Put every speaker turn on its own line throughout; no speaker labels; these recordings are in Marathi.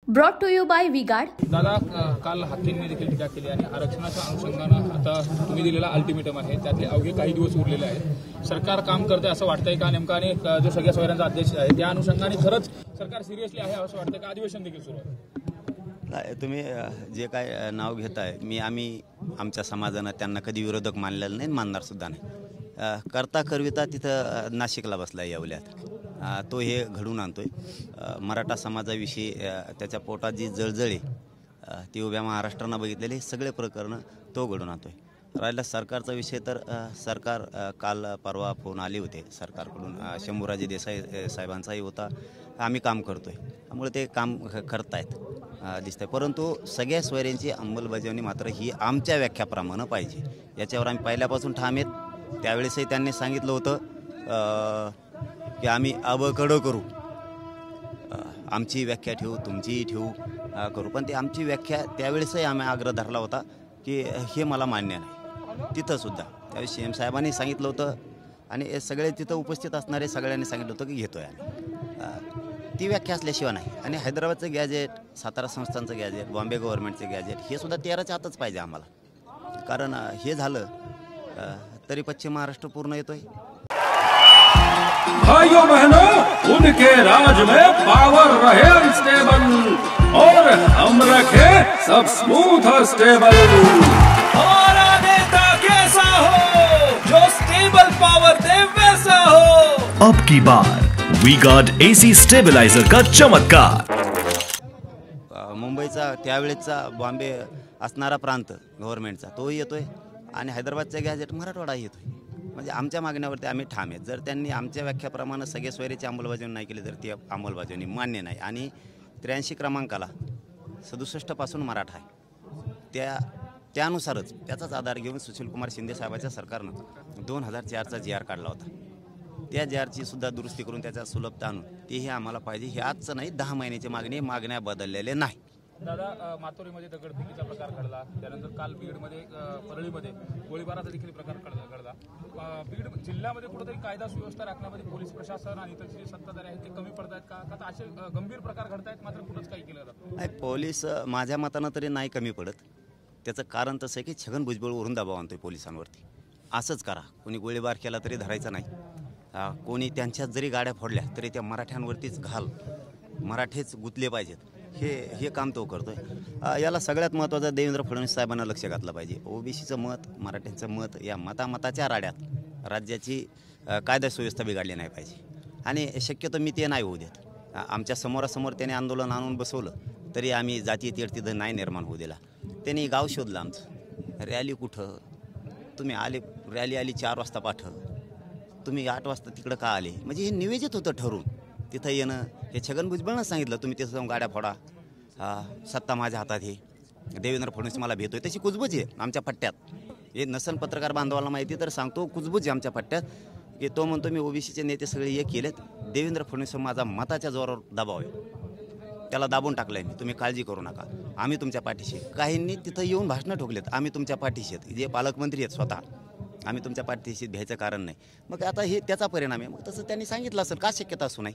Brought to you by V Guard.
दादा, काल हाकेंनी देखील टीका केली आणि आरक्षणाच्या अनुषंगानं आता तुम्ही दिलेला अल्टिमेटम आहे त्यातले अवघे काही दिवस उरलेले आहेत। सरकार काम करते असं वाटतंय का नेमका? आणि जो सगळ्या सोयऱ्यांचा अध्यक्ष आहे त्या अनुषंगाने खरंच सरकार सिरियसली आहे असं वाटतं का? अधिवेशन देखील सुरू आहे।
तुम्ही जे काय नाव घेताय, आम्ही आमच्या समाजानं त्यांना कधी विरोधक मानलेलं नाही, मानणार सुद्धा नाही। करता करविता तिथं नाशिकला बसला येवल्यात, तो हे घडून आणतोय। मराठा समाजाविषयी त्याच्या पोटात जी जळजळ आहे ती उभ्या महाराष्ट्रानं बघितलेली सगळे प्रकरणं तो घडून आणतोय। राहिला सरकारचा विषय तर सरकार काल परवा फोन आले होते सरकारकडून, शंभूराजे देसाई साहेबांचाही होता। आम्ही काम करतोय त्यामुळे ते काम करतायत दिसतंय, परंतु सगळ्या सोयऱ्यांची अंमलबजावणी मात्र ही आमच्या व्याख्याप्रमाणे पाहिजे, याच्यावर आम्ही पहिल्यापासून ठाम आहेत। त्यावेळेसही त्यांनी सांगितलं होतं की आम्ही अबकडं करू, आमची व्याख्या ठेवू, तुमचीही ठेवू करू, पण ती आमची व्याख्या त्यावेळेसही आम्ही आग्रह धरला होता की हे मला मान्य नाही। तिथंसुद्धा त्यावेळी CM साहेबांनी सांगितलं होतं आणि सगळे तिथं उपस्थित असणारे सगळ्यांनी सांगितलं होतं की घेतोय आम्ही, ती व्याख्या असल्याशिवाय नाही। आणि हैदराबादचं गॅजेट, सातारा संस्थांचं गॅजेट, बॉम्बे गव्हर्नमेंटचं गॅजेट हे सुद्धा 13च्या आतच पाहिजे आम्हाला, कारण हे झालं तरी पश्चिम महाराष्ट्र पूर्ण येतोय।
भाइयों बहनों, उनके राज में पावर रहे अनस्टेबल और हम रखे सब स्मूथ और स्टेबल। हमारा नेता कैसा हो जो स्टेबल पावर दे वैसा हो।
अब की बार वी गार्ड AC स्टेबलाइजर का चमत्कार।
मुंबईचा त्यावेळेचा बॉम्बे असणारा प्रांत गव्हर्नमेंटचा तोही येतोय आणि हैदराबादचा गॅजेट मराठवाडाही येतोय। म्हणजे आमच्या मागण्यावरती आम्ही ठाम आहेत। जर त्यांनी आमच्या व्याख्याप्रमाणे सगळे सोयरीची अंमलबजावणी नाही केली तर ती अंमलबजावणी मान्य नाही। आणि 83 क्रमांकाला 67 पासून मराठा आहे, त्यानुसारच त्याचाच आधार घेऊन सुशीलकुमार शिंदे साहेबाच्या सरकारनं 2004चा GR काढला होता। त्या GRची सुद्धा दुरुस्ती करून त्याचा सुलभता आणून तेही आम्हाला पाहिजे। हे आजचं नाही, 10 महिन्याची मागणी, मागण्या बदललेले नाही।
दादा, माथोरीमध्ये दगडफेकीचा प्रकार घडला, त्यानंतर काल बीडमध्ये परळीमध्ये गोळीबाराचा देखील प्रकार घडला। बीड जिल्ह्यामध्ये कुठेतरी कायदा सुव्यवस्था राखण्यामध्ये पोलीस प्रशासन आणि इतर जे सत्ताधारी आहेत ते कमी पडत आहेत का? आता असे गंभीर प्रकार घडतायत मात्र कुठंच काही केलं जातं
नाही। पोलीस माझ्या मतानं तरी नाही कमी पडत। त्याचं कारण तसं आहे की छगन भुजबळवरून दबाव आणतोय पोलिसांवरती, असंच करा, कोणी गोळीबार केला तरी धरायचा नाही, कोणी त्यांच्यात जरी गाड्या फोडल्या तरी त्या मराठ्यांवरतीच घाल, मराठेच गुंतले पाहिजेत, हे काम तो करतोय। याला सगळ्यात महत्त्वाचं देवेंद्र फडणवीस साहेबांना लक्ष घातलं पाहिजे। ओबीसीचं मत, मराठ्यांचं मत या मताच्या राड्यात राज्याची कायदा सुव्यवस्था बिघडली नाही पाहिजे आणि शक्यतो मी ते नाही होऊ देत। आमच्या समोरासमोर त्याने आंदोलन आणून बसवलं तरी आम्ही जातीय तेढ तिथं नाही निर्माण होऊ दिला। त्यांनी गाव शोधलं आमचं, रॅली कुठं, तुम्ही आले, रॅली आली 4 वाजता पाठव, तुम्ही 8 वाजता तिकडं का आले, म्हणजे हे नियोजित होतं ठरवून तिथं येणं। हे छगन भुजबळनं सांगितलं तुम्ही तिथं जाऊन गाड्या फोडा, सत्ता माझ्या हातात, हे देवेंद्र फडणवीस मला भेटतोय, त्याची कुजबूज आहे आमच्या पट्ट्यात। हे नसन पत्रकार बांधवाला माहिती तर सांगतो, कुजबूज आहे आमच्या पट्ट्यात की तो म्हणतो मी ओबीसीचे नेते सगळे हे केलेत, देवेंद्र फडणवीस माझा मताच्या जोरावर दबाव आहे, त्याला दाबून टाकलंय मी, तुम्ही काळजी करू नका, आम्ही तुमच्या पाठीशी। काहींनी तिथं येऊन भाषणं ठोकलेत, आम्ही तुमच्या पाठीशी आहेत, जे पालकमंत्री आहेत स्वतः, आम्ही तुमच्या पाठीशी भ्यायचं कारण नाही। मग आता हे त्याचा परिणाम आहे। मग तसं त्यांनी सांगितलं असेल, का शक्यता असू नाही?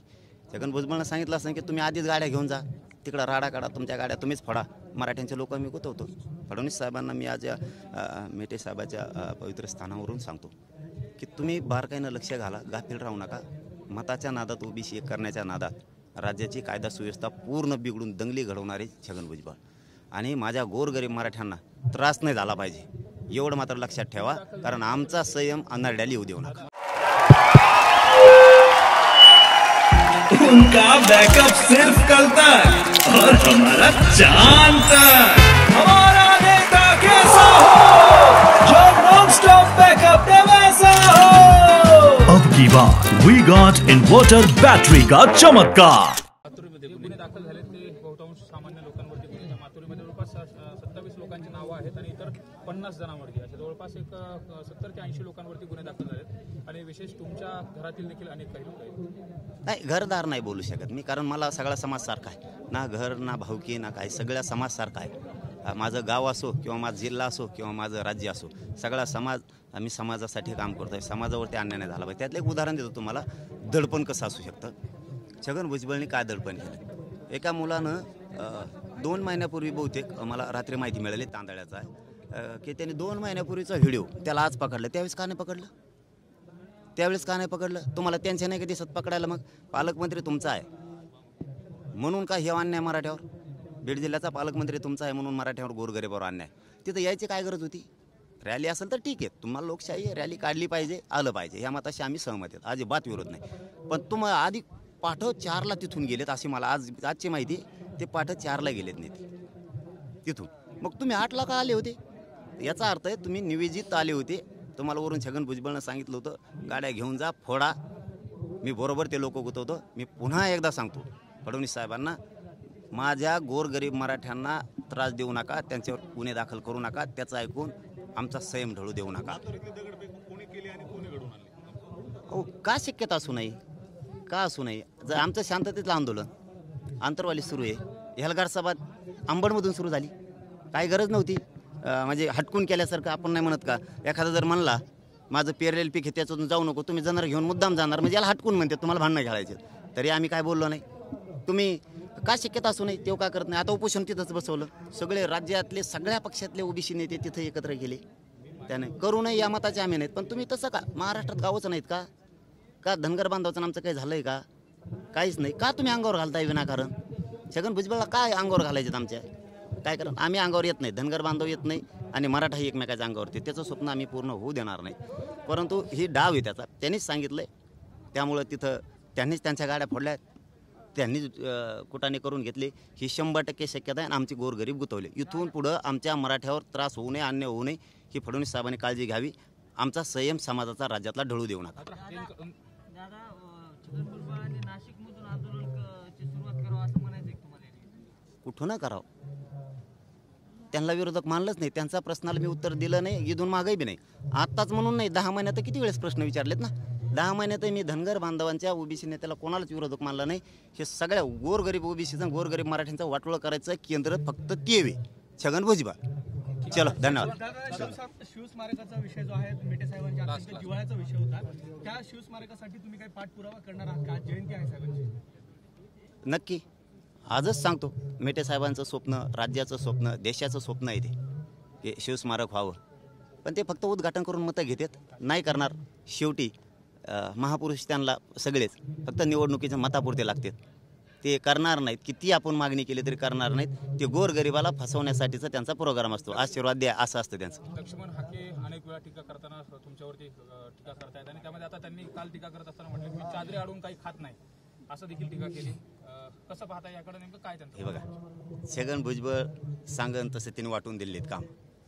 छगन भुजबळनं सांगितलं असं की तुम्ही आधीच गाड्या घेऊन जा, तिकडं राडा काढा, तुमच्या गाड्या तुम्हीच फोडा, मराठ्यांचे लोक आम्ही गुतवतो। फडणवीस साहेबांना मी आज मेटे साहेबाच्या पवित्र स्थानावरून सांगतो की तुम्ही बारकाईनं लक्ष घाला, गाफील राहू नका। मताच्या नादात ओबीसी एक करण्याच्या नादात राज्याची कायदा सुव्यवस्था पूर्ण बिघडून दंगली घडवणारे छगन भुजबळ आणि माझ्या गोरगरीब मराठ्यांना त्रास नाही झाला पाहिजे, एवढं मात्र लक्षात ठेवा, कारण आमचा संयम अनारड्याला येऊ देऊ नका।
उनका बैकअप सिर्फ कल तक और हमारा चांद तक। हमारा नेता कैसा हो जो नॉन स्टॉप बैकअप दे वैसा हो।
अब की बार वी गार्ड इन्वर्टर बैटरी का चमत्कार।
माथोरीमध्ये गुन्हे दाखल झाले ते बहुतांश सामान्य लोकांवरती गुन्हे, माथोरीमध्ये जवळपास 27 लोकांची नावं आहेत आणि इतर 50 जणांवरती, अशा जवळपास एक 70 ते 80 लोकांवरती गुन्हे दाखल झालेत आणि विशेष तुमच्या घरातील देखील अनेक काही लोक आहेत।
नाही, घरदार नाही बोलू शकत मी, कारण मला सगळा समाज सारखा आहे, ना घर ना भाऊकी ना काय, सगळ्या समाज सारखा आहे। माझं गाव असो किंवा माझा जिल्हा असो किंवा माझं राज्य असो, सगळा समाज, आम्ही समाजासाठी काम करतोय, समाजावरती अन्याय नाही झाला पाहिजे। त्यातलं एक उदाहरण देतो तुम्हाला, दडपण कसं असू शकतं। छगन भुजबळने काय दडपण केलं? एका मुलानं 2 महिन्यापूर्वी बहुतेक मला रात्री माहिती मिळाली तांदळ्याचा की त्यांनी 2 महिन्यापूर्वीचा व्हिडिओ त्याला आज पकडलं. त्यावेळेस का नाही पकडलं? त्यावेळेस का नाही पकडलं? तुम्हाला त्यांच्या नाही का दिसत पकडायला? मग पालकमंत्री तुमचा आहे म्हणून का हे अन्याय मराठ्यावर? बीड जिल्ह्याचा पालकमंत्री तुमचा आहे म्हणून मराठ्यावर गोरगरिबावर अन्याय. तिथं यायची काय गरज होती? रॅली असेल तर ठीक आहे, तुम्हाला लोकशाही आहे, रॅली काढली पाहिजे, आलं पाहिजे, ह्या मताशी आम्ही सहमत आहेत, अजिबात विरोध नाही. पण तुम्हाला आधी पाठ 4ला तिथून गेलेत अशी मला आजची माहिती. ते पाठ 4ला गेलेत नाही तिथून. मग तुम्ही 8ला का आले होते? याचा अर्थ आहे तुम्ही निवेदित आले होते. तुम्हाला वरून छगन भुजबळनं सांगितलं होतं गाड्या घेऊन जा, फोडा. मी बरोबर ते लोक गुतवतो. मी पुन्हा एकदा सांगतो फडणवीस साहेबांना, माझ्या गोरगरीब मराठ्यांना त्रास देऊ नका, त्यांच्यावर गुन्हे दाखल करू नका, त्याचं ऐकून आमचा संयम ढळू देऊ नका. अहो का शक्यता असू नये? का असू नये? जर आमचं शांततेतलं आंदोलन आंतरवाली सुरू आहे, हेलगार सभा अंबडमधून सुरू झाली, काही गरज नव्हती. म्हणजे हटकून केल्यासारखं आपण नाही म्हणत का? एखादा जर म्हणला माझं पेरलेलं पीक हे त्याच्यातून जाऊ नको, तुम्ही जाणार घेऊन मुद्दाम जाणार, म्हणजे याला हटकून म्हणते, तुम्हाला भांडणं खेळायचे. तरी आम्ही काय बोललो नाही. तुम्ही का शक्यता असू नये तेव्हा का करत नाही? आता उपोषण तिथंच बसवलं, सगळे राज्यातले सगळ्या पक्षातले ओबीसी नेते तिथं एकत्र केले. त्याने करू नये या मताचे आम्ही नाहीत. पण तुम्ही तसं का? महाराष्ट्रात गावच नाहीत का? का धनगर बांधवाचं आमचं काही झालंय का? काहीच नाही. का तुम्ही अंगावर घालताय विनाकारण? छगन भुजबळला काय अंगावर घालायचे आमच्या? काय करा? आम्ही अंगावर येत नाही, धनगर बांधव येत नाही आणि मराठाही एकमेकाच्या अंगावरती. त्याचं स्वप्न आम्ही पूर्ण होऊ देणार नाही. परंतु ही डाव आहे त्याचा, त्यांनीच सांगितलंय. त्यामुळं तिथं त्यांनीच त्यांच्या गाड्या फोडल्या, त्यांनीच कुटाने करून घेतले. ही 100% शक्यता आहे आणि आमची गोरगरीब गुतवले. इथून पुढं आमच्या मराठ्यावर त्रास होऊ नये, अन्याय होऊ नये, ही फडणवीस साहेबांनी काळजी घ्यावी. आमचा संयम समाजाचा राज्यातला ढळू देऊ नका. कुठं करावं? त्यांना विरोधक मानलंच नाही. त्यांचा प्रश्नाला मी उत्तर दिलं नाही, इथून मागही बी नाही. आत्ताच म्हणून नाही, 10 महिन्यात किती वेळेस प्रश्न विचारलेत ना. 10 महिन्यात मी धनगर बांधवांच्या ओबीसी नेत्याला कोणालाच विरोधक मानला नाही. हे सगळ्या गोरगरीब ओबीसीचं गोरगरीब मराठ्यांचं वाटोळं करायचं केंद्र फक्त ते छगन भुजबळ. चलो धन्यवाद.
शिवस्मारकाचा विषय जो आहे मेटे साहेबांच्या जिव्हाळ्याचा विषय होता, त्या शिवस्मारकासाठी तुम्ही काही पाठपुरावा करणार आहात का? जयंती आहे साहेबांची.
नक्की. आजच सांगतो, मेटे साहेबांचं स्वप्न, राज्याचं स्वप्न, देशाचं स्वप्न आहे ते की शिवस्मारक व्हावं. पण ते फक्त उद्घाटन करून मतं घेतात, नाही करणार. शेवटी महापुरुष त्यांना सगळेच फक्त निवडणुकीच्या मतापुरते लागतात. ते करणार नाहीत. किती आपण मागणी केली तरी करणार नाहीत. ते गोरगरिबाला फसवण्यासाठीचा त्यांचा प्रोग्राम असतो. आशीर्वाद द्या असं असतं त्यांचं.
लक्ष्मण हाके अनेक वेळा टीका करताना तुमच्यावरती टीका करतायत आणि त्यामध्ये आता त्यांनी काल टीका करत असताना म्हटलं मी चादरी अडून काही खात नाही, असं देखील टीका केली. कसं पाहता याकडे नेमकं काय त्यांचं?
हे बघा, छगन भुजबळ सांगन तसं त्यांनी वाटून दिलेत काम.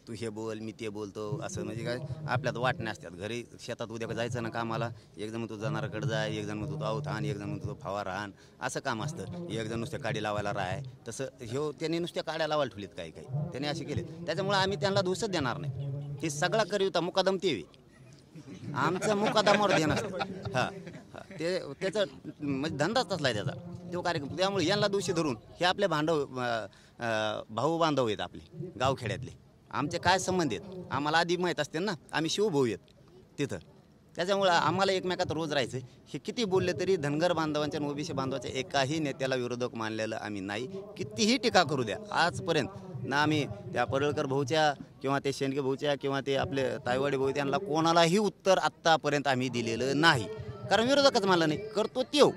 तू हे बोल, मी ते बोलतो, असं म्हणजे काय आपल्यात वाटणे असतात. घरी शेतात उद्या जायचं ना कामाला, एक जण म्हणतो जनावराकडे जाय, एक जण म्हणतो आऊत आण, एक जण म्हणतो फवारा आण, असं काम असतं. एक जण नुसत्या काडी लावायला राहाय, तसं ह्यो त्यांनी नुसत्या काड्या लावायला ठेवलीत काही त्यांनी असे केलेत. त्याच्यामुळे आम्ही त्यांना दोषच देणार नाही. हे सगळा करीवता मुकादम ते आमचा मुकादमावर ध्यान असतं. हां ते त्याचं म्हणजे धंदाच तसला आहे त्याचा तो कार्यक्रम. त्यामुळे यांना दोषी धरून हे आपले भाऊ बांधव आहेत आपले गावखेड्यातले. आमचे काय संबंध आहेत आम्हाला आधी माहीत असते ना, आम्ही शिवभाऊ आहेत तिथं. त्याच्यामुळं आम्हाला एकमेकात रोज राहायचं. हे किती बोलले तरी धनगर बांधवांच्या आणि ओबीसी बांधवाच्या एकाही नेत्याला विरोधक मानलेलं आम्ही नाही. कितीही टीका करू द्या आजपर्यंत ना आम्ही त्या पडळकर भाऊच्या किंवा ते शेंडगे भाऊच्या किंवा ते आपले तायवाडी भाऊ त्यांना कोणालाही उत्तर आत्तापर्यंत आम्ही दिलेलं नाही. कारण विरोधकच मानलं नाही. करतो तेव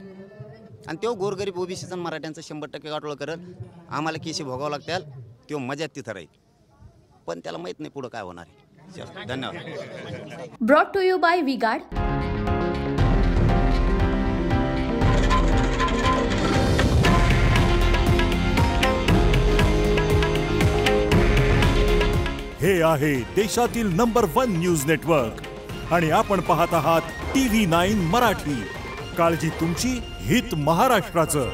आणि तेव गोरगरीब ओबीसीचा मराठ्यांचं 100% वाटोळं करत आम्हाला केशी भोगावं लागतील. तेव्हा मजात तिथं राहील. पण त्याला माहित नाही पुढं काय होणार आहे. धन्यवाद.
Brought to you by V-Guard.
हे आहे देशातील नंबर 1 न्यूज नेटवर्क आणि आपण पाहत आहात TV9 मराठी. काळजी तुमची, हित महाराष्ट्राचं.